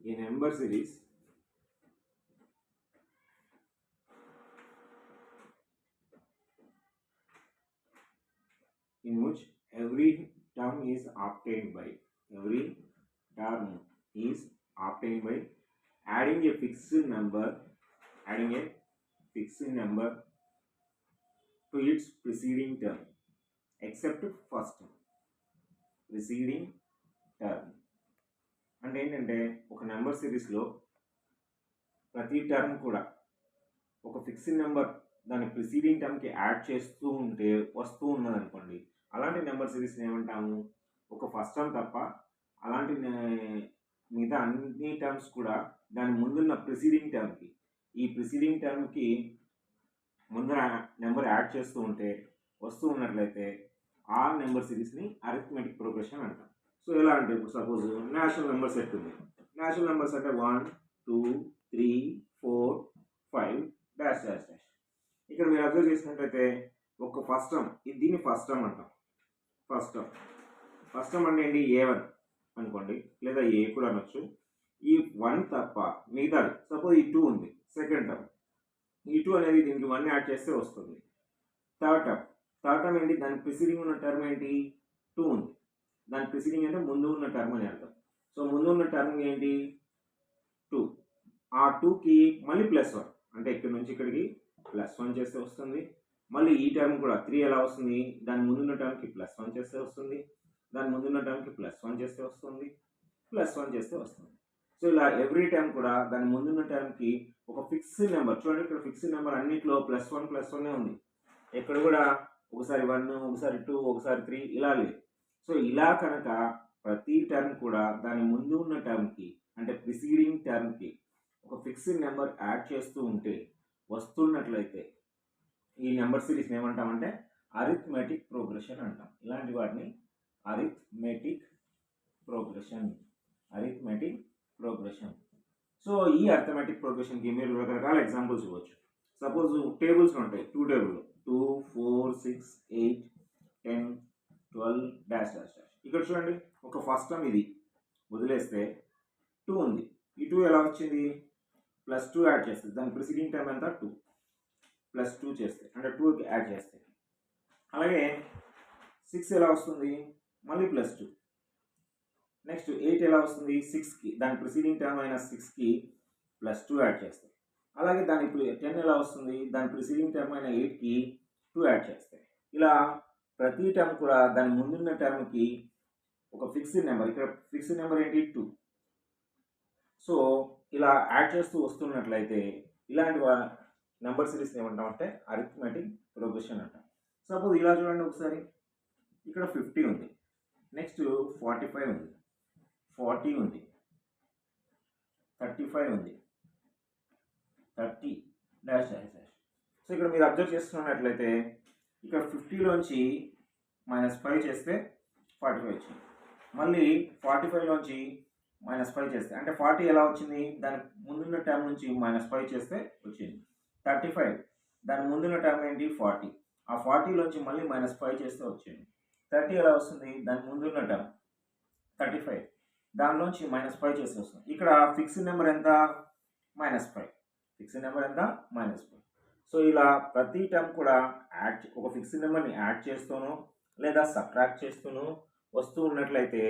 a number series in which every term is obtained by adding a fixed number to its preceding term except first preceding term. అంటే ఏంటంటే ఒక number సిరీస్లో ప్రతి term కూడా ఒక fixed number దాని preceding టర్మ్కి add చేస్తూ ఉంటే వస్తూ ఉన్నది అనుకోండి, అలాంటి నెంబర్ సిరీస్ని ఏమంటాము? ఒక ఫస్ట్ టర్మ్ తప్ప అలాంటి మిగతా అన్ని టర్మ్స్ కూడా దాని ముందున్న ప్రిసీడింగ్ టర్మ్కి, ఈ ప్రిసీడింగ్ టర్మ్కి ముందర నెంబర్ యాడ్ చేస్తూ ఉంటే వస్తూ ఉన్నట్లయితే ఆ నెంబర్ సిరీస్ని అరిథమెటిక్ ప్రోగ్రెషన్ అంటాం. సో ఎలా అంటే ఇప్పుడు సపోజ్ నేషనల్ నెంబర్ సెట్ ఉంది. నేషనల్ నెంబర్స్ అంటే 1 2 3 4 5 డాష్ డాష్ డాష్. ఇక్కడ మీరు అబ్జర్వ్ చేసినట్లయితే ఒక ఫస్ట్ టర్మ్, దీన్ని ఫస్ట్ టర్మ్ అంటాం. ఫస్ట్ టర్మ్ అంటే ఏంటి? A1 అనుకోండి, లేదా ఏ కూడా అనొచ్చు. ఈ 1 తప్ప మిగతాది, సపోజ్ ఈ 2 ఉంది సెకండ్ టర్మ్, ఈ 2 అనేది దీనికి 1 యాడ్ చేస్తే వస్తుంది. థర్డ్ టర్మ్ ఏంటి? దాని ప్రిసీడింగ్ ఉన్న టర్మ్ ఏంటి? 2 ఉంది. దాని ప్రిసీడింగ్ అంటే ముందు ఉన్న టర్మ్ అని అర్థం. సో ముందు ఉన్న టర్మ్ ఏంటి? 2. ఆ 2కి మళ్ళీ +1 అంటే ఇక్కడ నుంచి ఇక్కడికి +1 చేస్తే వస్తుంది. మళ్ళీ ఈ టర్మ్ కూడా 3 ఎలా వస్తుంది? దాని ముందున్న టర్మ్కి +1 చేస్తే వస్తుంది. దాని ముందున్న టర్మ్కి +1 చేస్తే వస్తుంది. +1 చేస్తే వస్తుంది. సో ఇలా ఎవ్రీ టర్మ్ కూడా దాని ముందున్న టర్మ్కి ఒక ఫిక్స్డ్ నెంబర్, చూడండి ఇక్కడ ఫిక్స్డ్ నెంబర్ అన్నిట్లో +1 ఉంది. ఎక్కడ కూడా ఒకసారి 1 ఒకసారి 2 ఒకసారి 3 ఇలా లేదు. సో ఇలా కనుక ప్రతి టర్మ్ కూడా దాని ముందు ఉన్న టర్మ్కి అంటే ప్రిసీడింగ్ టర్మ్కి ఒక ఫిక్స్డ్ నెంబర్ యాడ్ చేస్తూ ఉంటే వస్తున్నట్లయితే ఈ నెంబర్ సిరీస్ని ఏమంటామంటే అరిథమెటిక్ ప్రోగ్రెషన్ అంటాం. ఇలాంటి వాటిని అరిథమెటిక్ ప్రోగ్రెషన్. సో ఈ అరిథమెటిక్ ప్రోగ్రెషన్కి మీరు రకరకాల ఎగ్జాంపుల్స్ ఇవ్వచ్చు. సపోజ్ టేబుల్స్ ఉంటాయి, 2 టేబుల్ 2 4 6 8 10 12 డాష్ డాష్ డాష్. ఇక్కడ చూడండి ఒక ఫస్ట్ టర్మ్ ఇది వదిలేస్తే 2 ఉంది. ఈ 2 ఎలా వచ్చింది? +2 యాడ్ చేస్తుంది. దాని ప్రిసీడింగ్ టర్మ్ ఎంత? 2 +2 చేస్తే అంటే 2 యాడ్ చేస్తే. అలాగే 6 ఎలా వస్తుంది? మళ్ళీ +2. నెక్స్ట్ 8 ఎలా వస్తుంది? 6కి దాని ప్రిసీడింగ్ టర్మ్ అయిన 6కి +2 యాడ్ చేస్తాయి. అలాగే దాని 10 ఎలా వస్తుంది? దాని ప్రిసీడింగ్ టర్మ్ అయిన 8కి 2 యాడ్ చేస్తాయి. ఇలా ప్రతి టర్మ్ కూడా దాని ముందున్న టర్మ్కి ఒక ఫిక్స్డ్ నెంబర్, ఇక్కడ ఫిక్స్డ్ నెంబర్ ఏంటి? 2. సో ఇలా యాడ్ చేస్తూ వస్తున్నట్లయితే ఇలాంటి నెంబర్ సిరీస్ని ఏమంటామంటే అరిథమెటిక్ ప్రోగ్రెషన్ అంటాం. సపోజ్ ఇలా చూడండి ఒకసారి, ఇక్కడ 50 ఉంది, నెక్స్ట్ 45 ఉంది, 40 ఉంది, 35 ఉంది, 30 డాష్ డాష్ డాష్. సో ఇక్కడ మీరు అబ్జర్వ్ చేస్తున్నట్లయితే ఇక్కడ 50లోంచి -5 చేస్తే 45 వచ్చింది. మళ్ళీ 45లోంచి -5 చేస్తే అంటే 40 ఎలా వచ్చింది? దాని ముందున్న టర్మ్ నుంచి -5 చేస్తే వచ్చింది. 35 దాని ముందున్న టర్మ్ ఏంటి? 40. ఆ 40లోంచి మళ్ళీ -5 చేస్తే వచ్చింది. 30 ఎలా వస్తుంది? దాని ముందున్న టర్మ్ 35, దానిలోంచి -5 చేస్తే వస్తుంది. ఇక్కడ ఫిక్స్డ్ నెంబర్ ఎంత? -5. ఫిక్స్డ్ నెంబర్ ఎంత? -5. సో ఇలా ప్రతి టర్మ్ కూడా ఒక ఫిక్స్డ్ నెంబర్ని యాడ్ చేస్తూనో లేదా సబ్ట్రాక్ట్ చేస్తూనో వస్తూ ఉన్నట్లయితే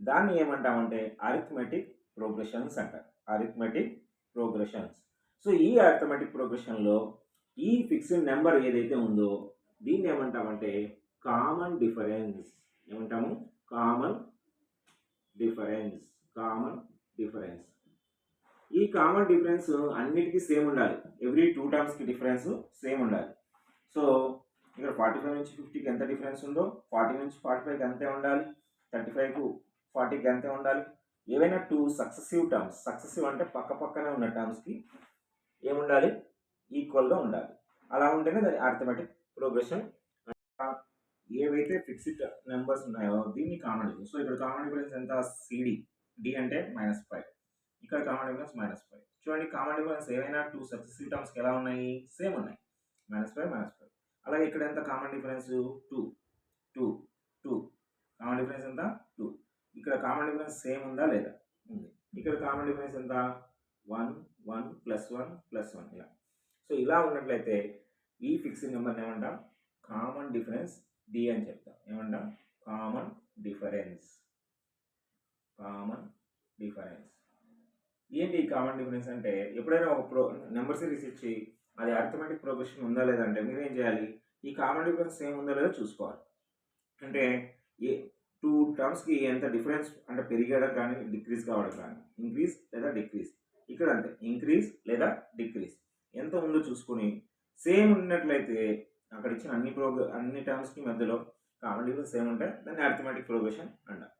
దాన్ని ఏమంటామంటే అరిథమెటిక్ ప్రోగ్రెషన్స్ అంటారు. Arithmetic progressions. సో ఈ అరిథమెటిక్ ప్రోగ్రెషన్లో ఈ ఫిక్స్డ్ నెంబర్ ఏదైతే ఉందో దీన్ని ఏమంటామంటే కామన్ డిఫరెన్స్. ఏమంటాము? Common difference. ఈ కామన్ డిఫరెన్స్ అన్నిటికీ సేమ్ ఉండాలి. ఎవ్రీ 2 టర్మ్స్కి డిఫరెన్స్ సేమ్ ఉండాలి. సో ఇక్కడ 45 నుంచి 50కి ఎంత డిఫరెన్స్ ఉందో 40 నుంచి 45కి అంతే ఉండాలి. 35కు 40కి అంతే ఉండాలి. ఏవైనా 2 సక్సెసివ్ టర్మ్స్, సక్సెసివ్ అంటే పక్కనే ఉన్న టర్మ్స్కి ఏముండాలి? ఈక్వల్గా ఉండాలి. అలా ఉంటేనే దాని అరిథమెటిక్ ప్రోగ్రెషన్. ఏవైతే ఫిక్స్డ్ నెంబర్స్ ఉన్నాయో దీన్ని కామన్ డిఫరెన్స్. సో ఇక్కడ కామన్ డిఫరెన్స్ ఎంత? CD. D అంటే -5. ఇక్కడ కామన్ డిఫరెన్స్ -5. చూడండి కామన్ డిఫరెన్స్ ఏవైనా 2 సక్సెసివ్ టర్మ్స్కి ఎలా ఉన్నాయి? సేమ్ ఉన్నాయి. -5. అలాగే ఇక్కడ ఎంత కామన్ డిఫరెన్స్? 2. కామన్ డిఫరెన్స్ ఎంత? 2. ఇక్కడ కామన్ డిఫరెన్స్ సేమ్ ఉందా లేదా? ఉంది. ఇక ఇక్కడ కామన్ డిఫరెన్స్ ఎంత 1 1 ప్లస్ 1 ప్లస్ 1 ఇలా. సో ఇలా ఉన్నట్లయితే ఈ ఫిక్స్డ్ నెంబర్ని ఏమంటాం కామన్ డిఫరెన్స్ డి అని చెప్తాం. ఏమంటాం కామన్ డిఫరెన్స్. కామన్ డిఫరెన్స్ ఏంటి కామన్ డిఫరెన్స్ అంటే ఎప్పుడైనా ఒక నెంబర్ సిరీస్ ఇచ్చి అది అర్థమెటిక్ ప్రోగ్రెషన్ ఉందా లేదంటే మీరు ఏం చేయాలి ఈ కామన్ డిఫరెన్స్ సేమ్ ఉందా లేదో చూసుకోవాలి. అంటే ఏ 2 టర్మ్స్కి ఎంత డిఫరెన్స్ అంటే పెరిగడం కానీ డిక్రీజ్ కావడం కానీ ఇంక్రీజ్ లేదా డిక్రీజ్. ఇక్కడ అంతే ఇంక్రీజ్ లేదా డిక్రీజ్ ఎంత ఉందో చూసుకొని సేమ్ ఉన్నట్లయితే అక్కడ ఇచ్చిన అన్ని టర్మ్స్కి మధ్యలో కామన్ డిఫరెన్స్ సేమ్ ఉంటే దాన్ని అర్థమెటిక్ ప్రోగ్రెషన్ అంటాం.